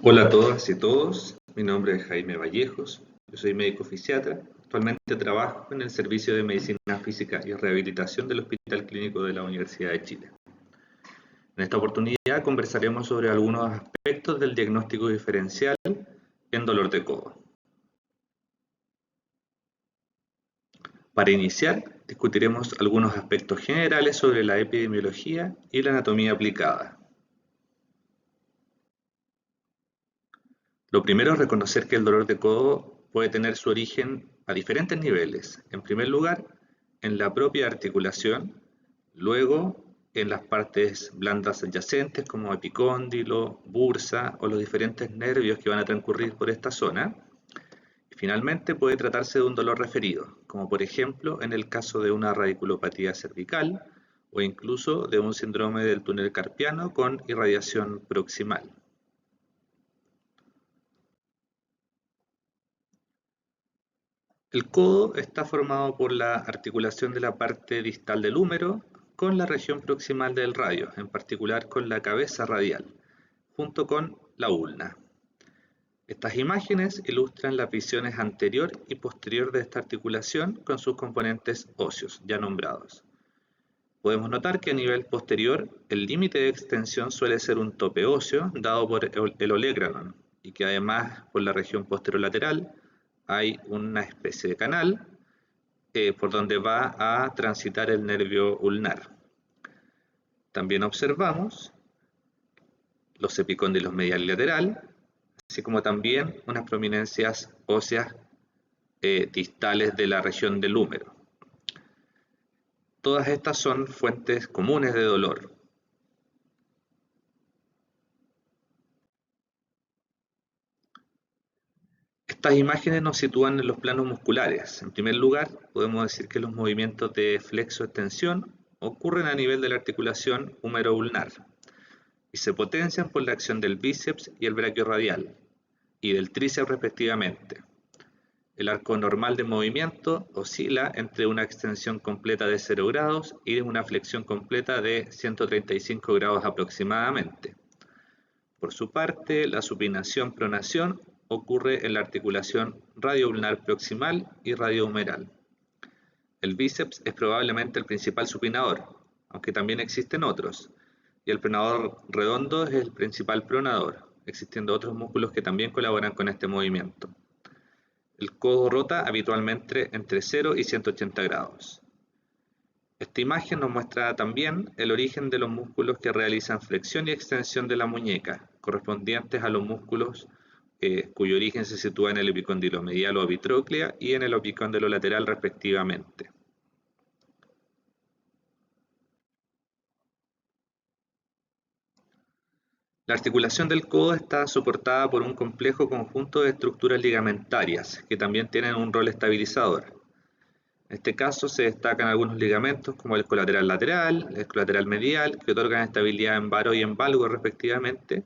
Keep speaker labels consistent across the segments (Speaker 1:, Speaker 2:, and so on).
Speaker 1: Hola a todas y todos, mi nombre es Jaime Vallejos, yo soy médico fisiatra, actualmente trabajo en el Servicio de Medicina Física y Rehabilitación del Hospital Clínico de la Universidad de Chile. En esta oportunidad conversaremos sobre algunos aspectos del diagnóstico diferencial en dolor de codo. Para iniciar, discutiremos algunos aspectos generales sobre la epidemiología y la anatomía aplicada. Lo primero es reconocer que el dolor de codo puede tener su origen a diferentes niveles. En primer lugar, en la propia articulación, luego en las partes blandas adyacentes como epicóndilo, bursa o los diferentes nervios que van a transcurrir por esta zona. Y finalmente puede tratarse de un dolor referido, como por ejemplo en el caso de una radiculopatía cervical o incluso de un síndrome del túnel carpiano con irradiación proximal. El codo está formado por la articulación de la parte distal del húmero con la región proximal del radio, en particular con la cabeza radial, junto con la ulna. Estas imágenes ilustran las visiones anterior y posterior de esta articulación con sus componentes óseos, ya nombrados. Podemos notar que a nivel posterior, el límite de extensión suele ser un tope óseo dado por el olecranon, y que además por la región posterolateral hay una especie de canal por donde va a transitar el nervio ulnar. También observamos los epicóndilos medial y lateral, así como también unas prominencias óseas distales de la región del húmero. Todas estas son fuentes comunes de dolor. Estas imágenes nos sitúan en los planos musculares. En primer lugar, podemos decir que los movimientos de flexo-extensión ocurren a nivel de la articulación húmero-ulnar y se potencian por la acción del bíceps y el braquiorradial y del tríceps respectivamente. El arco normal de movimiento oscila entre una extensión completa de 0 grados y una flexión completa de 135 grados aproximadamente. Por su parte, la supinación-pronación ocurre en la articulación radioulnar proximal y radiohumeral. El bíceps es probablemente el principal supinador, aunque también existen otros, y el pronador redondo es el principal pronador, existiendo otros músculos que también colaboran con este movimiento. El codo rota habitualmente entre 0 y 180 grados. Esta imagen nos muestra también el origen de los músculos que realizan flexión y extensión de la muñeca, correspondientes a los músculos cuyo origen se sitúa en el epicóndilo medial o epitróclea y en el epicóndilo lateral respectivamente. La articulación del codo está soportada por un complejo conjunto de estructuras ligamentarias que también tienen un rol estabilizador. En este caso se destacan algunos ligamentos como el colateral lateral, el colateral medial, que otorgan estabilidad en varo y en valgo respectivamente,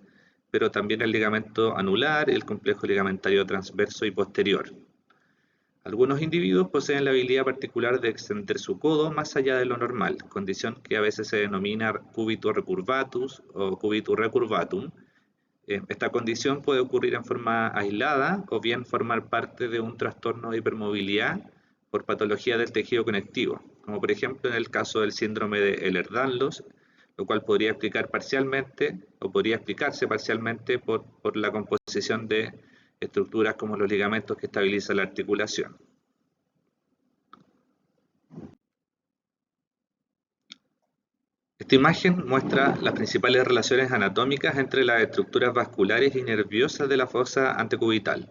Speaker 1: pero también el ligamento anular, el complejo ligamentario transverso y posterior. Algunos individuos poseen la habilidad particular de extender su codo más allá de lo normal, condición que a veces se denomina cubitus recurvatus o cubitus recurvatum. Esta condición puede ocurrir en forma aislada o bien formar parte de un trastorno de hipermovilidad por patología del tejido conectivo, como por ejemplo en el caso del síndrome de Ehlers-Danlos, lo cual podría explicar parcialmente o podría explicarse parcialmente por la composición de estructuras como los ligamentos que estabilizan la articulación. Esta imagen muestra las principales relaciones anatómicas entre las estructuras vasculares y nerviosas de la fosa antecubital.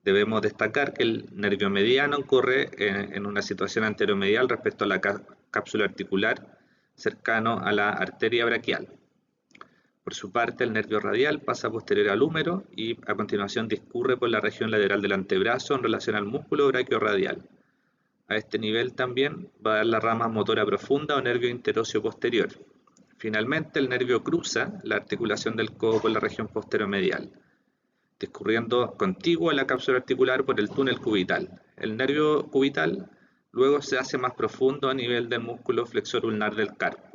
Speaker 1: Debemos destacar que el nervio mediano corre en una situación anteromedial respecto a la cápsula articular cercano a la arteria braquial. Por su parte, el nervio radial pasa posterior al húmero y a continuación discurre por la región lateral del antebrazo en relación al músculo braquiorradial. A este nivel también va a dar la rama motora profunda o nervio interóseo posterior. Finalmente, el nervio cruza la articulación del codo por la región posteromedial, discurriendo contiguo a la cápsula articular por el túnel cubital. El nervio cubital luego se hace más profundo a nivel del músculo flexor ulnar del carpo.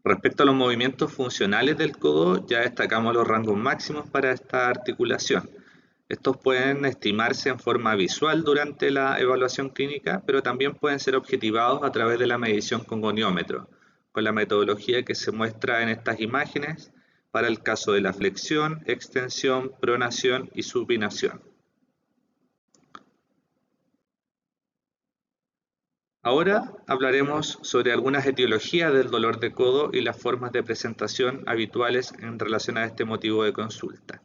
Speaker 1: Respecto a los movimientos funcionales del codo, ya destacamos los rangos máximos para esta articulación. Estos pueden estimarse en forma visual durante la evaluación clínica, pero también pueden ser objetivados a través de la medición con goniómetro, con la metodología que se muestra en estas imágenes para el caso de la flexión, extensión, pronación y supinación. Ahora hablaremos sobre algunas etiologías del dolor de codo y las formas de presentación habituales en relación a este motivo de consulta.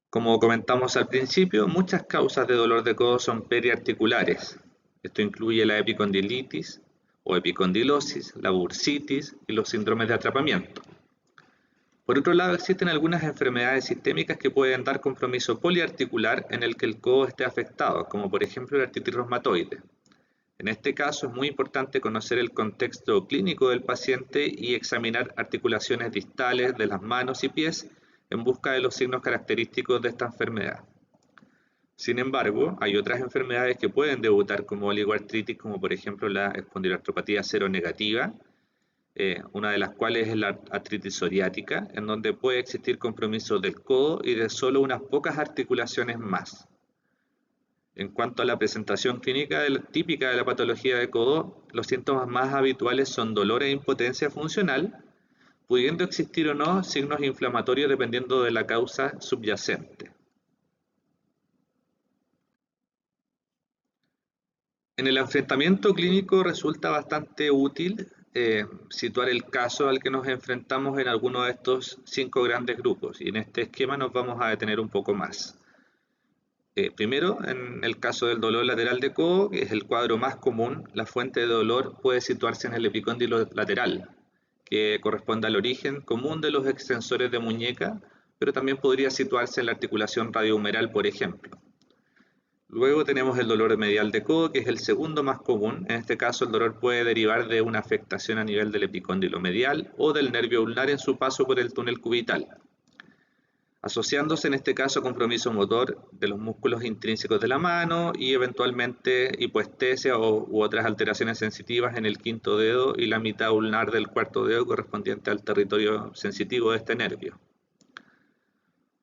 Speaker 1: Como comentamos al principio, muchas causas de dolor de codo son periarticulares. Esto incluye la epicondilitis o epicondilosis, la bursitis y los síndromes de atrapamiento. Por otro lado, existen algunas enfermedades sistémicas que pueden dar compromiso poliarticular en el que el codo esté afectado, como por ejemplo la artritis reumatoide. En este caso es muy importante conocer el contexto clínico del paciente y examinar articulaciones distales de las manos y pies en busca de los signos característicos de esta enfermedad. Sin embargo, hay otras enfermedades que pueden debutar como oligoartritis, como por ejemplo la espondiloartropatía seronegativa, una de las cuales es la artritis psoriática, en donde puede existir compromiso del codo y de solo unas pocas articulaciones más. En cuanto a la presentación clínica típica de la patología de codo, los síntomas más habituales son dolor e impotencia funcional, pudiendo existir o no signos inflamatorios dependiendo de la causa subyacente. En el enfrentamiento clínico resulta bastante útil situar el caso al que nos enfrentamos en alguno de estos 5 grandes grupos, y en este esquema nos vamos a detener un poco más. Primero, en el caso del dolor lateral de codo, que es el cuadro más común, la fuente de dolor puede situarse en el epicóndilo lateral, que corresponde al origen común de los extensores de muñeca, pero también podría situarse en la articulación radiohumeral, por ejemplo. Luego tenemos el dolor medial de codo, que es el segundo más común. En este caso, el dolor puede derivar de una afectación a nivel del epicóndilo medial o del nervio ulnar en su paso por el túnel cubital, asociándose en este caso compromiso motor de los músculos intrínsecos de la mano y eventualmente hipoestesia u otras alteraciones sensitivas en el quinto dedo y la mitad ulnar del cuarto dedo correspondiente al territorio sensitivo de este nervio.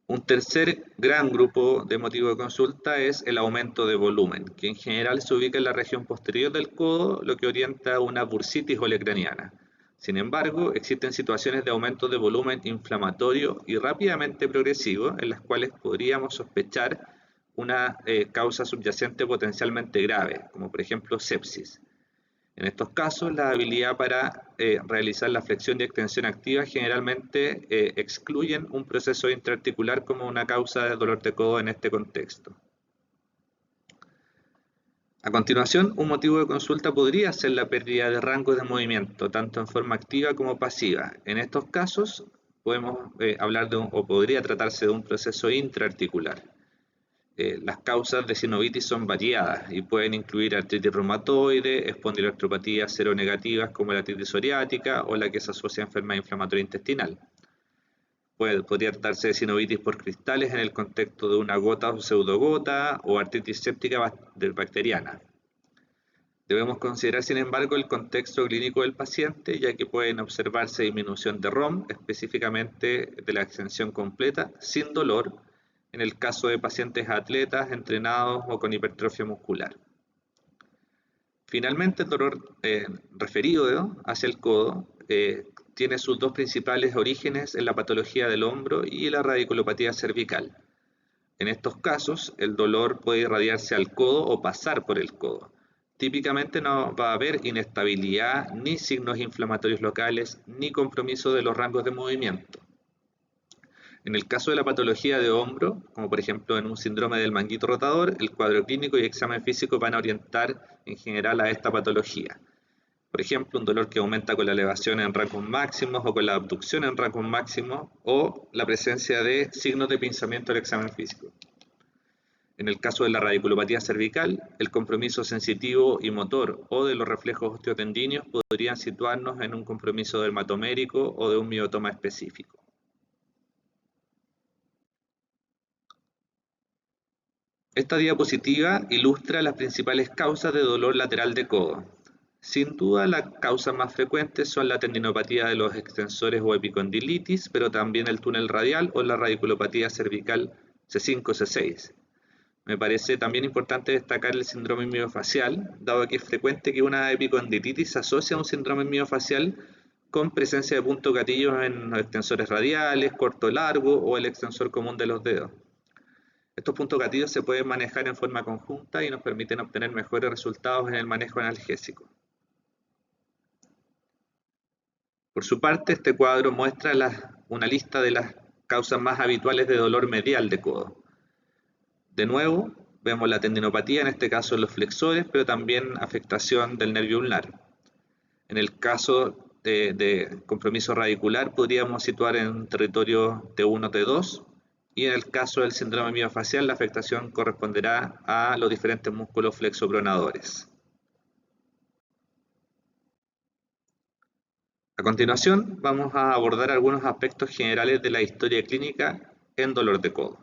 Speaker 1: Un tercer gran grupo de motivo de consulta es el aumento de volumen, que en general se ubica en la región posterior del codo, lo que orienta a una bursitis olecraniana. Sin embargo, existen situaciones de aumento de volumen inflamatorio y rápidamente progresivo en las cuales podríamos sospechar una causa subyacente potencialmente grave, como por ejemplo sepsis. En estos casos, la habilidad para realizar la flexión y extensión activa generalmente excluyen un proceso intraarticular como una causa de dolor de codo en este contexto. A continuación, un motivo de consulta podría ser la pérdida de rango de movimiento, tanto en forma activa como pasiva. En estos casos, podemos hablar o podría tratarse de un proceso intraarticular. Las causas de sinovitis son variadas y pueden incluir artritis reumatoide, espondiloartropatías seronegativas como la artritis psoriática o la que se asocia a enfermedad inflamatoria intestinal. Podría tratarse de sinovitis por cristales en el contexto de una gota o pseudogota o artritis séptica bacteriana. Debemos considerar, sin embargo, el contexto clínico del paciente, ya que pueden observarse disminución de ROM, específicamente de la extensión completa, sin dolor, en el caso de pacientes atletas, entrenados o con hipertrofia muscular. Finalmente, el dolor referido hacia el codo tiene sus dos principales orígenes en la patología del hombro y la radiculopatía cervical. En estos casos, el dolor puede irradiarse al codo o pasar por el codo. Típicamente no va a haber inestabilidad, ni signos inflamatorios locales, ni compromiso de los rangos de movimiento. En el caso de la patología de hombro, como por ejemplo en un síndrome del manguito rotador, el cuadro clínico y examen físico van a orientar en general a esta patología. Por ejemplo, un dolor que aumenta con la elevación en rangos máximos o con la abducción en rangos máximos o la presencia de signos de pinzamiento del examen físico. En el caso de la radiculopatía cervical, el compromiso sensitivo y motor o de los reflejos osteotendíneos podrían situarnos en un compromiso dermatomérico o de un miotoma específico. Esta diapositiva ilustra las principales causas de dolor lateral de codo. Sin duda, las causas más frecuentes son la tendinopatía de los extensores o epicondilitis, pero también el túnel radial o la radiculopatía cervical C5-C6. Me parece también importante destacar el síndrome miofacial, dado que es frecuente que una epicondilitis se asocie a un síndrome miofacial con presencia de puntos gatillos en los extensores radiales, corto largo o el extensor común de los dedos. Estos puntos gatillos se pueden manejar en forma conjunta y nos permiten obtener mejores resultados en el manejo analgésico. Por su parte, este cuadro muestra una lista de las causas más habituales de dolor medial de codo. De nuevo, vemos la tendinopatía, en este caso en los flexores, pero también afectación del nervio ulnar. En el caso de compromiso radicular, podríamos situar en un territorio T1, T2, y en el caso del síndrome miofacial, la afectación corresponderá a los diferentes músculos flexopronadores. A continuación, vamos a abordar algunos aspectos generales de la historia clínica en dolor de codo.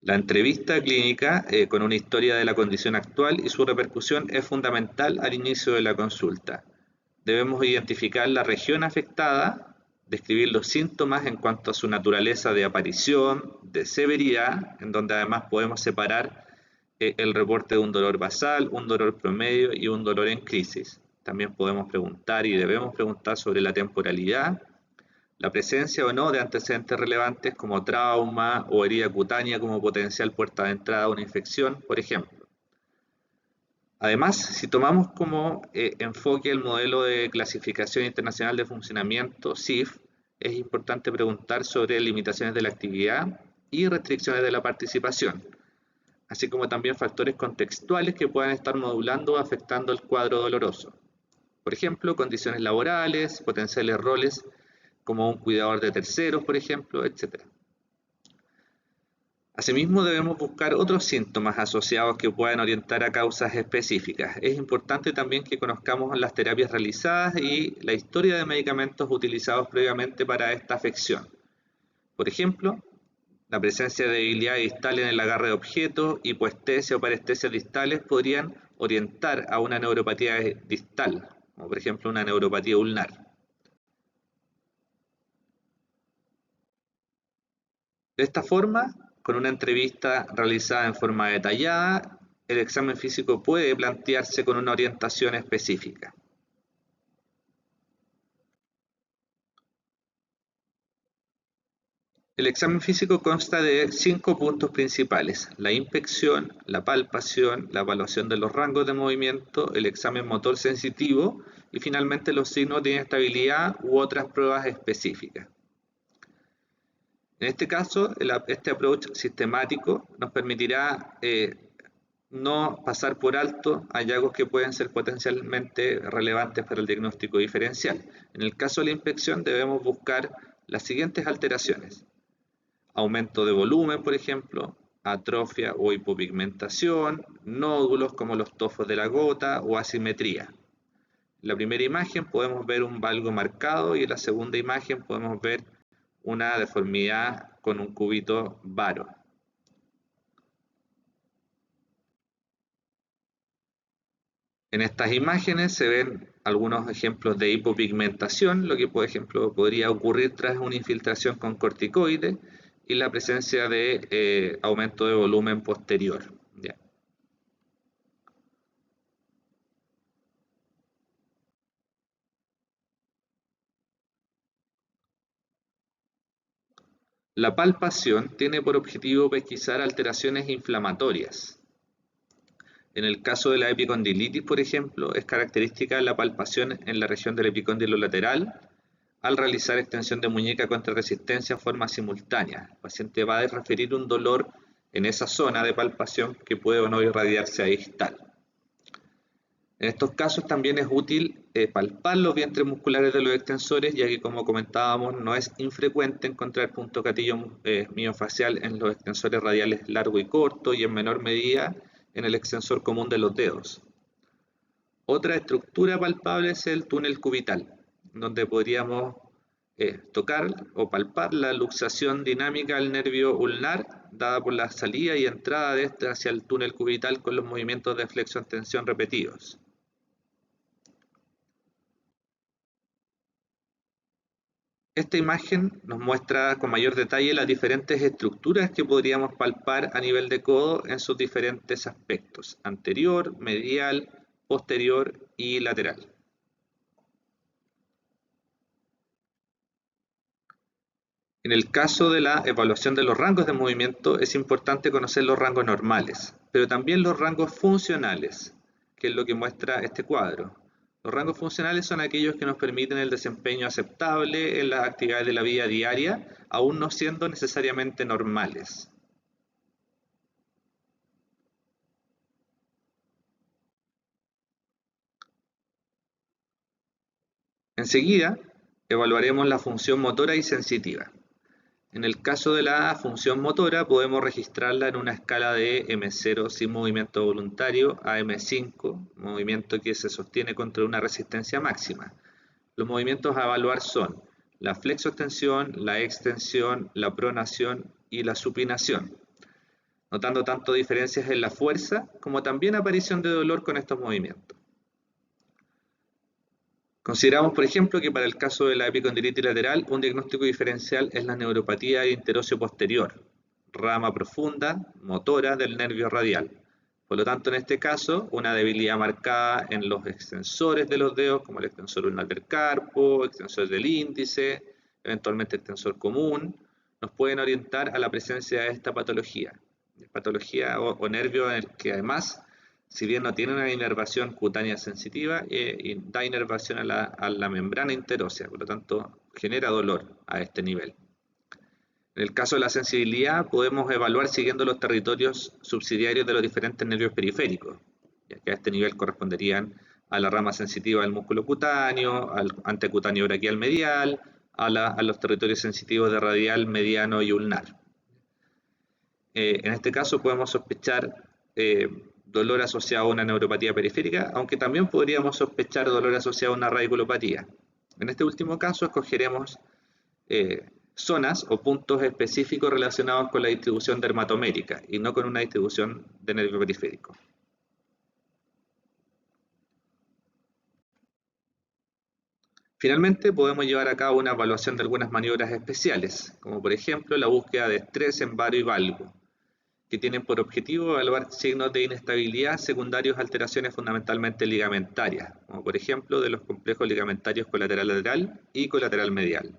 Speaker 1: La entrevista clínica con una historia de la condición actual y su repercusión es fundamental al inicio de la consulta. Debemos identificar la región afectada, describir los síntomas en cuanto a su naturaleza de aparición, de severidad, en donde además podemos separar el reporte de un dolor basal, un dolor promedio y un dolor en crisis. También podemos preguntar y debemos preguntar sobre la temporalidad, la presencia o no de antecedentes relevantes como trauma o herida cutánea como potencial puerta de entrada a una infección, por ejemplo. Además, si tomamos como enfoque el modelo de clasificación internacional de funcionamiento, CIF, es importante preguntar sobre limitaciones de la actividad y restricciones de la participación, así como también factores contextuales que puedan estar modulando o afectando el cuadro doloroso. Por ejemplo, condiciones laborales, potenciales roles como un cuidador de terceros, por ejemplo, etc. Asimismo, debemos buscar otros síntomas asociados que puedan orientar a causas específicas. Es importante también que conozcamos las terapias realizadas y la historia de medicamentos utilizados previamente para esta afección. Por ejemplo, la presencia de debilidad distal en el agarre de objetos, hipoestesia o parestesia distales podrían orientar a una neuropatía distal, como por ejemplo una neuropatía ulnar. De esta forma, con una entrevista realizada en forma detallada, el examen físico puede plantearse con una orientación específica. El examen físico consta de 5 puntos principales: la inspección, la palpación, la evaluación de los rangos de movimiento, el examen motor sensitivo y finalmente los signos de inestabilidad u otras pruebas específicas. En este caso, este approach sistemático nos permitirá no pasar por alto hallazgos que pueden ser potencialmente relevantes para el diagnóstico diferencial. En el caso de la inspección debemos buscar las siguientes alteraciones: aumento de volumen, por ejemplo, atrofia o hipopigmentación, nódulos como los tofos de la gota o asimetría. En la primera imagen podemos ver un valgo marcado y en la segunda imagen podemos ver una deformidad con un cúbito varo. En estas imágenes se ven algunos ejemplos de hipopigmentación, lo que por ejemplo podría ocurrir tras una infiltración con corticoides y la presencia de aumento de volumen posterior. ¿Ya? La palpación tiene por objetivo pesquisar alteraciones inflamatorias. En el caso de la epicondilitis, por ejemplo, es característica la palpación en la región del epicóndilo lateral al realizar extensión de muñeca contra resistencia en forma simultánea. El paciente va a referir un dolor en esa zona de palpación que puede o no irradiarse a distal. En estos casos también es útil palpar los vientres musculares de los extensores, ya que como comentábamos no es infrecuente encontrar punto gatillo miofacial en los extensores radiales largo y corto y en menor medida en el extensor común de los dedos. Otra estructura palpable es el túnel cubital, donde podríamos tocar o palpar la luxación dinámica del nervio ulnar dada por la salida y entrada de este hacia el túnel cubital con los movimientos de flexo-extensión repetidos. Esta imagen nos muestra con mayor detalle las diferentes estructuras que podríamos palpar a nivel de codo en sus diferentes aspectos: anterior, medial, posterior y lateral. En el caso de la evaluación de los rangos de movimiento, es importante conocer los rangos normales, pero también los rangos funcionales, que es lo que muestra este cuadro. Los rangos funcionales son aquellos que nos permiten el desempeño aceptable en las actividades de la vida diaria, aún no siendo necesariamente normales. Enseguida, evaluaremos la función motora y sensitiva. En el caso de la función motora, podemos registrarla en una escala de M0 sin movimiento voluntario a M5, movimiento que se sostiene contra una resistencia máxima. Los movimientos a evaluar son la flexoextensión, la extensión, la pronación y la supinación, notando tanto diferencias en la fuerza como también aparición de dolor con estos movimientos. Consideramos, por ejemplo, que para el caso de la epicondilitis lateral, un diagnóstico diferencial es la neuropatía interóseo posterior, rama profunda, motora del nervio radial. Por lo tanto, en este caso, una debilidad marcada en los extensores de los dedos, como el extensor ulnar del carpo, extensor del índice, eventualmente extensor común, nos pueden orientar a la presencia de esta patología o nervio en el que además, si bien no tiene una inervación cutánea sensitiva, da inervación a la membrana interósea, por lo tanto genera dolor a este nivel. En el caso de la sensibilidad, podemos evaluar siguiendo los territorios subsidiarios de los diferentes nervios periféricos, ya que a este nivel corresponderían a la rama sensitiva del músculo cutáneo, al antecutáneo braquial medial, a los territorios sensitivos de radial, mediano y ulnar. En este caso podemos sospechar dolor asociado a una neuropatía periférica, aunque también podríamos sospechar dolor asociado a una radiculopatía. En este último caso escogeremos zonas o puntos específicos relacionados con la distribución dermatomérica y no con una distribución de nervio periférico. Finalmente, podemos llevar a cabo una evaluación de algunas maniobras especiales, como por ejemplo la búsqueda de estrés en vario y valgo, que tienen por objetivo evaluar signos de inestabilidad secundarios a alteraciones fundamentalmente ligamentarias, como por ejemplo de los complejos ligamentarios colateral lateral y colateral medial.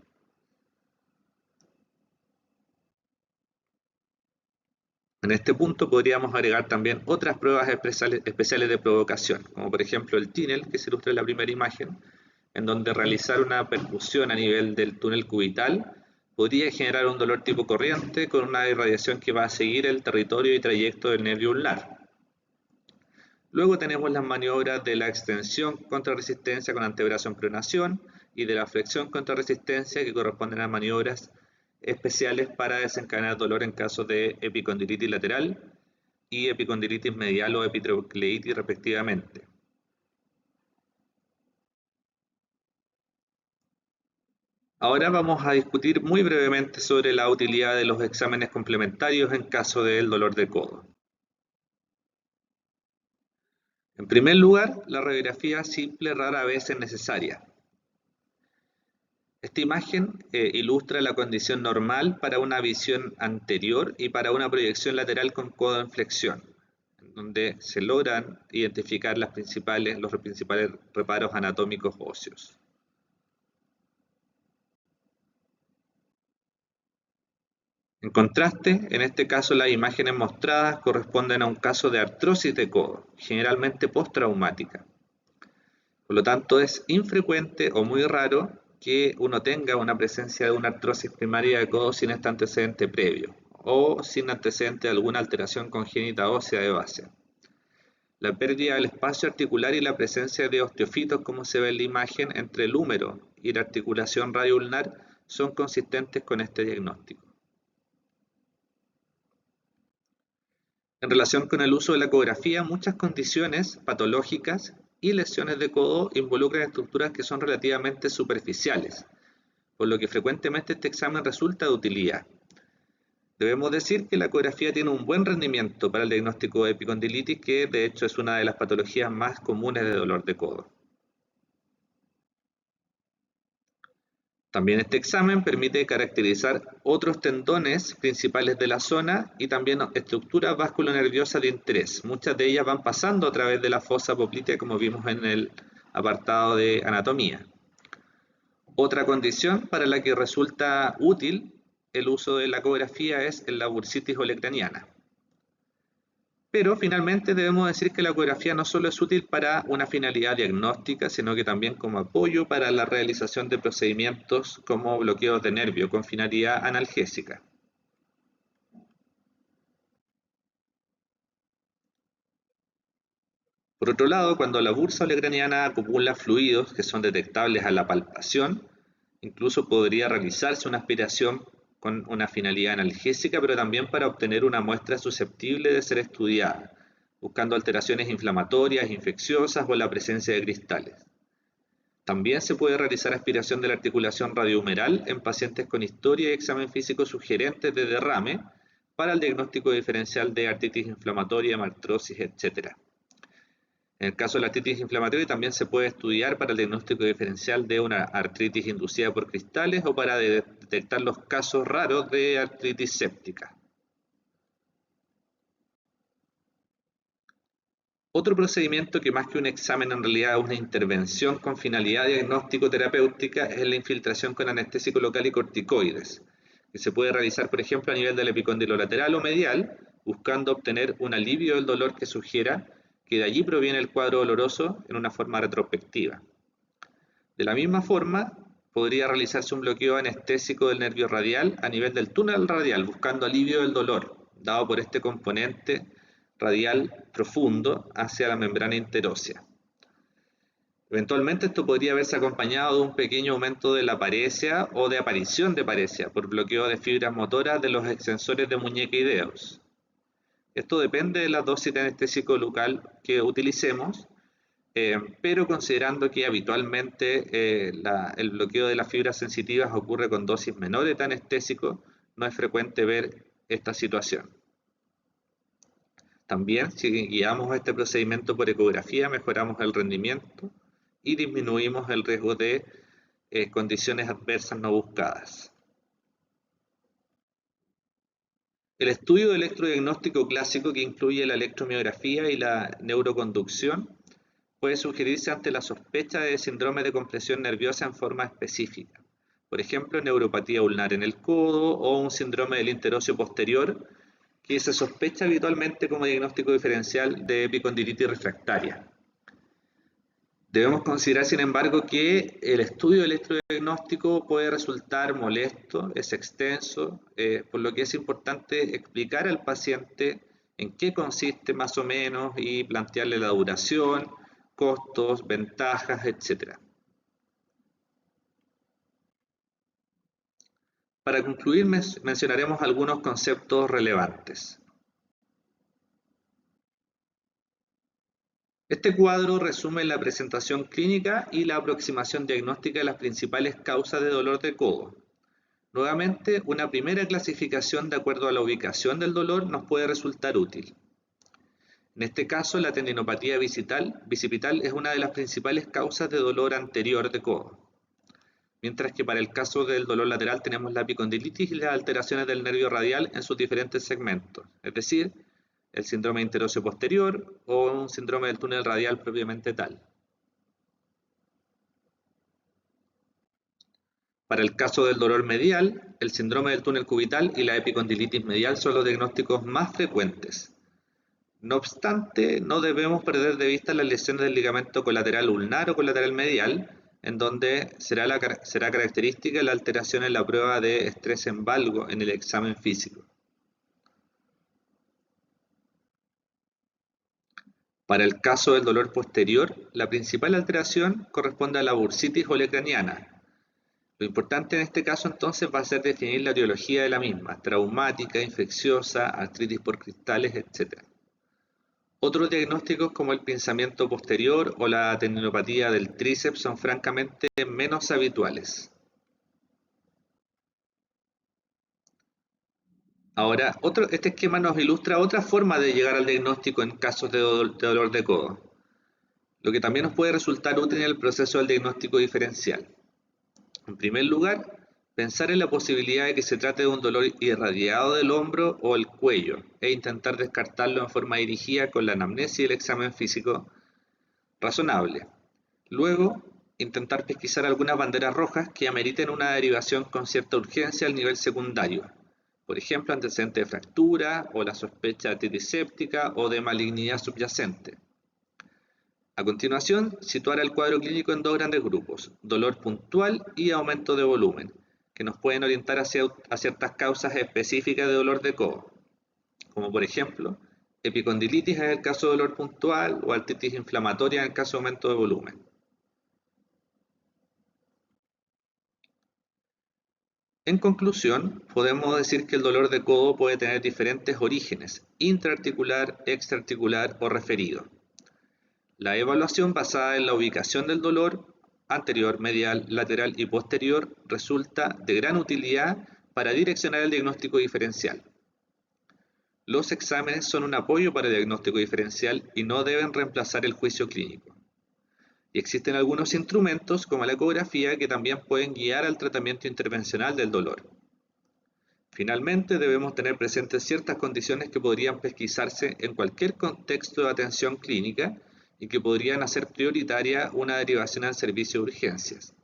Speaker 1: En este punto podríamos agregar también otras pruebas especiales de provocación, como por ejemplo el TINEL, que se ilustra en la primera imagen, en donde realizar una percusión a nivel del túnel cubital podría generar un dolor tipo corriente con una irradiación que va a seguir el territorio y trayecto del nervio ulnar. Luego tenemos las maniobras de la extensión contra resistencia con antebrazo en pronación y de la flexión contra resistencia, que corresponden a maniobras especiales para desencadenar dolor en caso de epicondilitis lateral y epicondilitis medial o epitrocleitis respectivamente. Ahora vamos a discutir muy brevemente sobre la utilidad de los exámenes complementarios en caso del dolor de codo. En primer lugar, la radiografía simple rara vez es necesaria. Esta imagen ilustra la condición normal para una visión anterior y para una proyección lateral con codo en flexión, en donde se logran identificar los principales reparos anatómicos óseos. En contraste, en este caso las imágenes mostradas corresponden a un caso de artrosis de codo, generalmente postraumática. Por lo tanto, es infrecuente o muy raro que uno tenga una presencia de una artrosis primaria de codo sin este antecedente previo o sin antecedente de alguna alteración congénita ósea de base. La pérdida del espacio articular y la presencia de osteofitos, como se ve en la imagen, entre el húmero y la articulación radioulnar son consistentes con este diagnóstico. En relación con el uso de la ecografía, muchas condiciones patológicas y lesiones de codo involucran estructuras que son relativamente superficiales, por lo que frecuentemente este examen resulta de utilidad. Debemos decir que la ecografía tiene un buen rendimiento para el diagnóstico de epicondilitis, que de hecho es una de las patologías más comunes de dolor de codo. También este examen permite caracterizar otros tendones principales de la zona y también estructuras vasculonerviosas de interés. Muchas de ellas van pasando a través de la fosa poplitea, como vimos en el apartado de anatomía. Otra condición para la que resulta útil el uso de la ecografía es la bursitis olecraniana. Pero finalmente debemos decir que la ecografía no solo es útil para una finalidad diagnóstica, sino que también como apoyo para la realización de procedimientos como bloqueos de nervio con finalidad analgésica. Por otro lado, cuando la bursa olecraniana acumula fluidos que son detectables a la palpación, incluso podría realizarse una aspiración con una finalidad analgésica, pero también para obtener una muestra susceptible de ser estudiada, buscando alteraciones inflamatorias, infecciosas o la presencia de cristales. También se puede realizar aspiración de la articulación radiohumeral en pacientes con historia y examen físico sugerentes de derrame para el diagnóstico diferencial de artritis inflamatoria, artrosis, etc. En el caso de la artritis inflamatoria también se puede estudiar para el diagnóstico diferencial de una artritis inducida por cristales o para detectar los casos raros de artritis séptica. Otro procedimiento que más que un examen en realidad es una intervención con finalidad diagnóstico-terapéutica es la infiltración con anestésico local y corticoides, que se puede realizar por ejemplo a nivel del epicóndilo lateral o medial, buscando obtener un alivio del dolor que sugiera que de allí proviene el cuadro doloroso en una forma retrospectiva. De la misma forma, podría realizarse un bloqueo anestésico del nervio radial a nivel del túnel radial, buscando alivio del dolor, dado por este componente radial profundo hacia la membrana interósea. Eventualmente esto podría verse acompañado de un pequeño aumento de la paresia o de aparición de paresia por bloqueo de fibras motoras de los extensores de muñeca y dedos. Esto depende de la dosis de anestésico local que utilicemos, pero considerando que habitualmente el bloqueo de las fibras sensitivas ocurre con dosis menores de anestésico, no es frecuente ver esta situación. También, si guiamos este procedimiento por ecografía, mejoramos el rendimiento y disminuimos el riesgo de condiciones adversas no buscadas. El estudio de electrodiagnóstico clásico, que incluye la electromiografía y la neuroconducción, puede sugerirse ante la sospecha de síndrome de compresión nerviosa en forma específica. Por ejemplo, neuropatía ulnar en el codo o un síndrome del interóseo posterior, que se sospecha habitualmente como diagnóstico diferencial de epicondilitis refractaria. Debemos considerar, sin embargo, que el estudio electrodiagnóstico puede resultar molesto, es extenso, por lo que es importante explicar al paciente en qué consiste más o menos y plantearle la duración, costos, ventajas, etc. Para concluir, mencionaremos algunos conceptos relevantes. Este cuadro resume la presentación clínica y la aproximación diagnóstica de las principales causas de dolor de codo. Nuevamente, una primera clasificación de acuerdo a la ubicación del dolor nos puede resultar útil. En este caso, la tendinopatía bicipital es una de las principales causas de dolor anterior de codo. Mientras que para el caso del dolor lateral tenemos la epicondilitis y las alteraciones del nervio radial en sus diferentes segmentos, es decir, el síndrome interóseo posterior o un síndrome del túnel radial propiamente tal. Para el caso del dolor medial, el síndrome del túnel cubital y la epicondilitis medial son los diagnósticos más frecuentes. No obstante, no debemos perder de vista las lesiones del ligamento colateral ulnar o colateral medial, en donde será característica la alteración en la prueba de estrés en valgo en el examen físico. Para el caso del dolor posterior, la principal alteración corresponde a la bursitis olecraniana. Lo importante en este caso entonces va a ser definir la etiología de la misma, traumática, infecciosa, artritis por cristales, etc. Otros diagnósticos como el pinzamiento posterior o la tendinopatía del tríceps son francamente menos habituales. Ahora, este esquema nos ilustra otra forma de llegar al diagnóstico en casos de dolor de codo, lo que también nos puede resultar útil en el proceso del diagnóstico diferencial. En primer lugar, pensar en la posibilidad de que se trate de un dolor irradiado del hombro o el cuello e intentar descartarlo en forma dirigida con la anamnesis y el examen físico razonable. Luego, intentar pesquisar algunas banderas rojas que ameriten una derivación con cierta urgencia al nivel secundario. Por ejemplo, antecedente de fractura o la sospecha de otitis séptica o de malignidad subyacente. A continuación, situar el cuadro clínico en dos grandes grupos, dolor puntual y aumento de volumen, que nos pueden orientar a ciertas causas específicas de dolor de codo, como por ejemplo, epicondilitis en el caso de dolor puntual o artritis inflamatoria en el caso de aumento de volumen. En conclusión, podemos decir que el dolor de codo puede tener diferentes orígenes, intraarticular, extraarticular o referido. La evaluación basada en la ubicación del dolor anterior, medial, lateral y posterior resulta de gran utilidad para direccionar el diagnóstico diferencial. Los exámenes son un apoyo para el diagnóstico diferencial y no deben reemplazar el juicio clínico. Y existen algunos instrumentos como la ecografía que también pueden guiar al tratamiento intervencional del dolor. Finalmente, debemos tener presentes ciertas condiciones que podrían pesquisarse en cualquier contexto de atención clínica y que podrían hacer prioritaria una derivación al servicio de urgencias.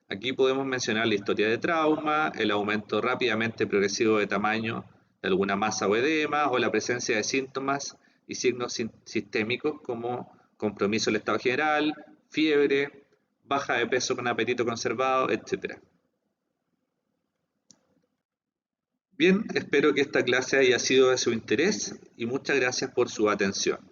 Speaker 1: Aquí podemos mencionar la historia de trauma, el aumento rápidamente progresivo de tamaño de alguna masa o edema, o la presencia de síntomas y signos sistémicos como compromiso del estado general, fiebre, baja de peso con apetito conservado, etc. Bien, espero que esta clase haya sido de su interés y muchas gracias por su atención.